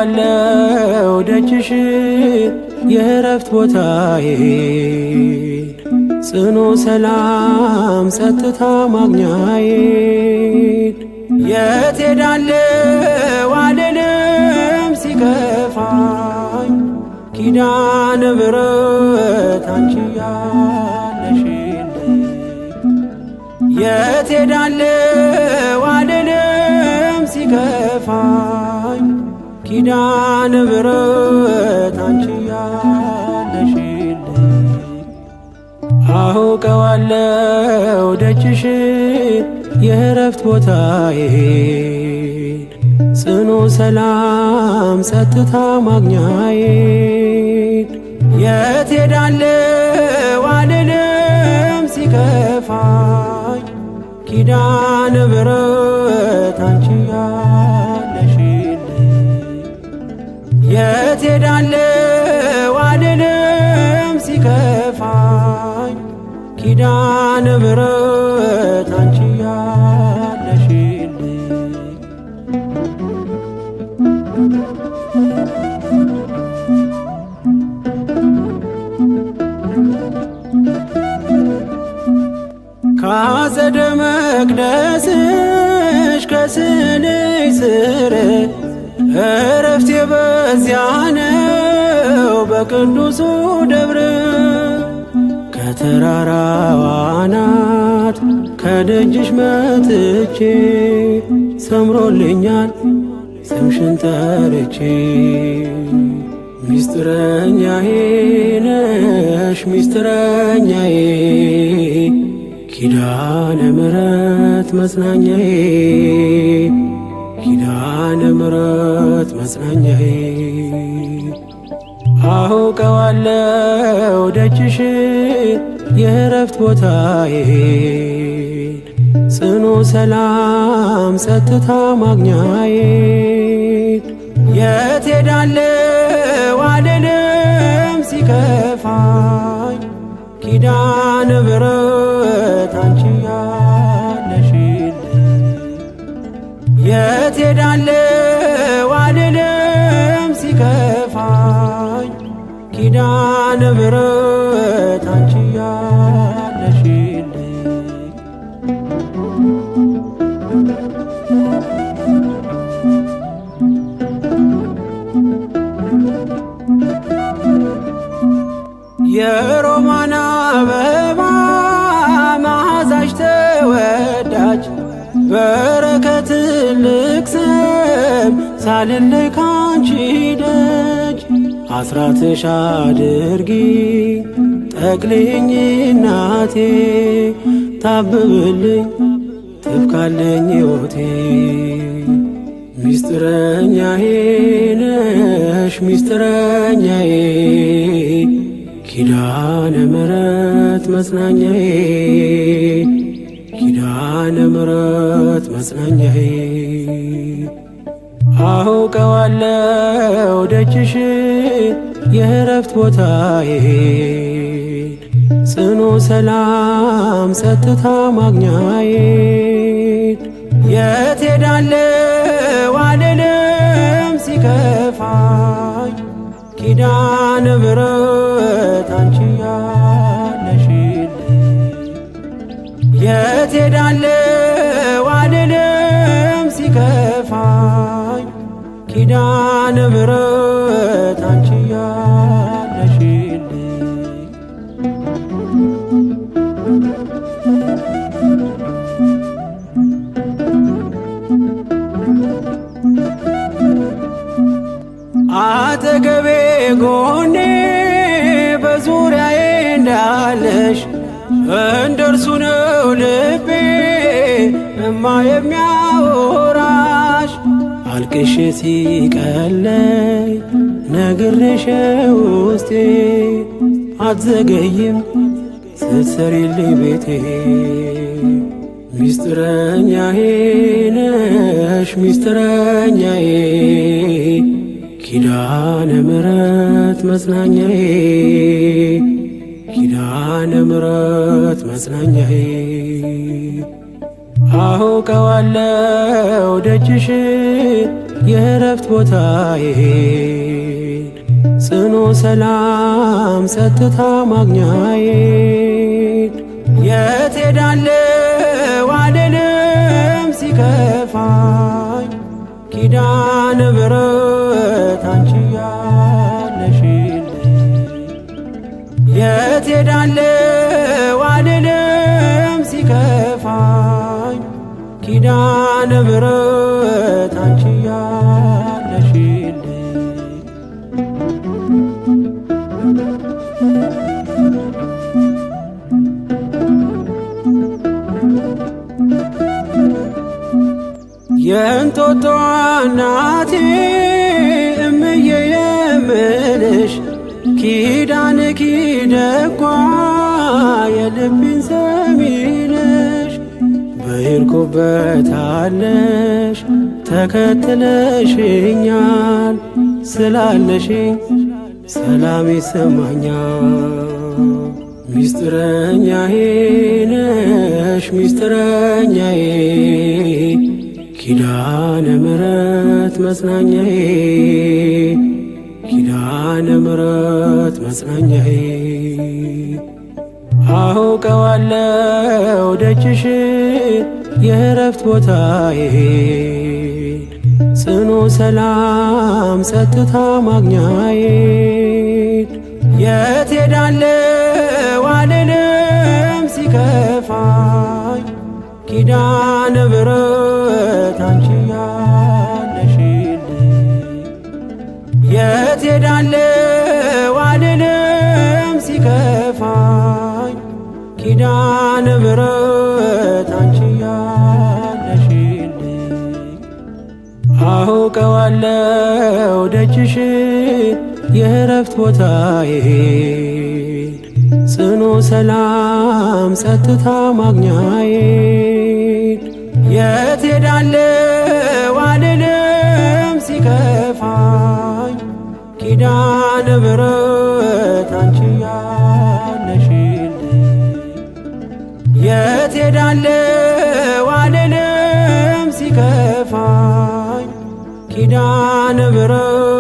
አውቀዋለሁ ደጅሽን የእረፍት ቦታዬን ጽኑ ሰላም ጸጥታ ማግኛዬን የት ሄዳለሁ አልልም ሲከፋኝ ኪዳነ ምሕረት አንቺ ያለሽልኝ የት ሄዳለሁ አልልም ሲከፋኝ ኪዳነ ምሕረት አንቺ ያለሽልኝ አውቀዋለሁ ደጅሽን የእረፍት ቦታዬን ጽኑ ሰላም ጸጥታ ማግኛዬን የት ሄዳለሁ አልልም ሲከፋኝ ኪዳነ ምሕረት አንቺ ያለሽልኝ የት ሄዳለሁ አልልም ሲከፋኝ ኪዳነ ምሕረት አንቺ ያለሽልኝ ከአጸደ መቅደስሽ ከስንኝ ስር እረፍቴ በዚያ ነው በቅዱሱ ደብር ከተራራው አናት ከደጅሽ መጥቼ ሰምሮልኛል ስምሽን ጠርቼ ሚስጥረኛዬ ነሽ ሚስጥረኛዬ ኪዳነ ምሕረት መጽናኛዬ ኪዳነ ምሕረት መጽናኛዬ አውቀዋለሁ ደጅሽን የእረፍት ቦታዬን ጽኑ ሰላም ጸጥታ ማግኛዬን የት ሄዳለሁ አልልም ሲከፋኝ ኪዳነ ምሕረት አንቺ ያለሽልኝ የት ሄዳለሁ አልልም ሲከፋኝ ኪዳነ ምሕረት አንቺ ያለሽልኝ የሮማን አበባ መዓዛሽ ተወዳጅ በረከት ትልቅ ስም ሳልለይ ካንቺ ደጅ አስራትሽ አድርጊ ጠቅልኝ እናቴ ታብብልኝ ትብካለኝ ሕይወቴ ሚስጥረኛዬ ነሽ ሚስጥረኛዬ ኪዳነ ምሕረት መጽናኛዬ ኪዳነ ምሕረት መጽናኛዬ አውቀዋለሁ ደጅሽን የእረፍት ቦታዬን ጽኑ ሰላም ጸጥታ ማግኛዬን የት ሄዳለሁ አልልም ሲከፋኝ ኪዳነ ምሕረት አንቺ ያለሽልኝ የት ሄዳለሁ አልልም ሲከፋኝ ኪዳነ ምሕረት አንቺ ያለሽልኝ አጠገቤ ጎኔ በዙሪያዬ እንዳለሽ እንደርሱ ነው ልቤ እማ የሚያወራሽ አልቅሼ ሲቀለይ ነግሬሽ ውስጤ አትዘገይም ስትሰሪልኝ ቤቴ ሚስጥረኛዬ ነሽ ሚስጥረኛዬ ኪዳነ ምሕረት መጽናኛዬ ኪዳነ ምሕረት መጽናኛዬ አውቀዋለሁ ደጅሽን የእረፍት ቦታዬን ጽኑ ሰላም ጸጥታ ማግኛዬን የት ሄዳለሁ አልልም ሲከፋኝ ኪዳነ ምሕረት አንቺ ያለሽልኝ የት ሄዳለሁ አልልም ሲከፋኝ ኪዳነ ምሕረት አንቺ ያለሽልኝ የእንጦጦ እናቴ እምዬ የምልሽ ኪዳንኪ ደጓ የልቤን ሰሚነሽ በሄድኩበት አለሽ ተከትለሽኛል ስላለሽኝ ሰላም ይሰማኛል። ሚስጥረኛዬ ነሽ ሚስጥረኛዬ ኪዳነ ምሕረት መጽናኛዬ ኪዳነ ምሕረት መጽናኛዬ አውቀዋለሁ ደጅሽን የእረፍት ቦታዬን ጽኑ ሰላም ጸጥታ ማግኛዬን የት ሄዳለሁ አልልም ሲከፋኝ ኪዳነ ምሕረት አንቺ ያለሽልኝ የት ሄዳለሁ አልልም ሲከፋኝ ኪዳነ ምሕረት አንቺ ያለሽልኝ አውቀዋለሁ ደጅሽን የእረፍት ቦታዬን ጽኑ ሰላም ጸጥታ ማግኛዬን የት ሄዳለሁ አልልም ሲከፋኝ ኪዳነ ምሕረት አንቺ ያለሽልኝ የት ሄዳለሁ አልልም ሲከፋኝ ኪዳነ ምሕረት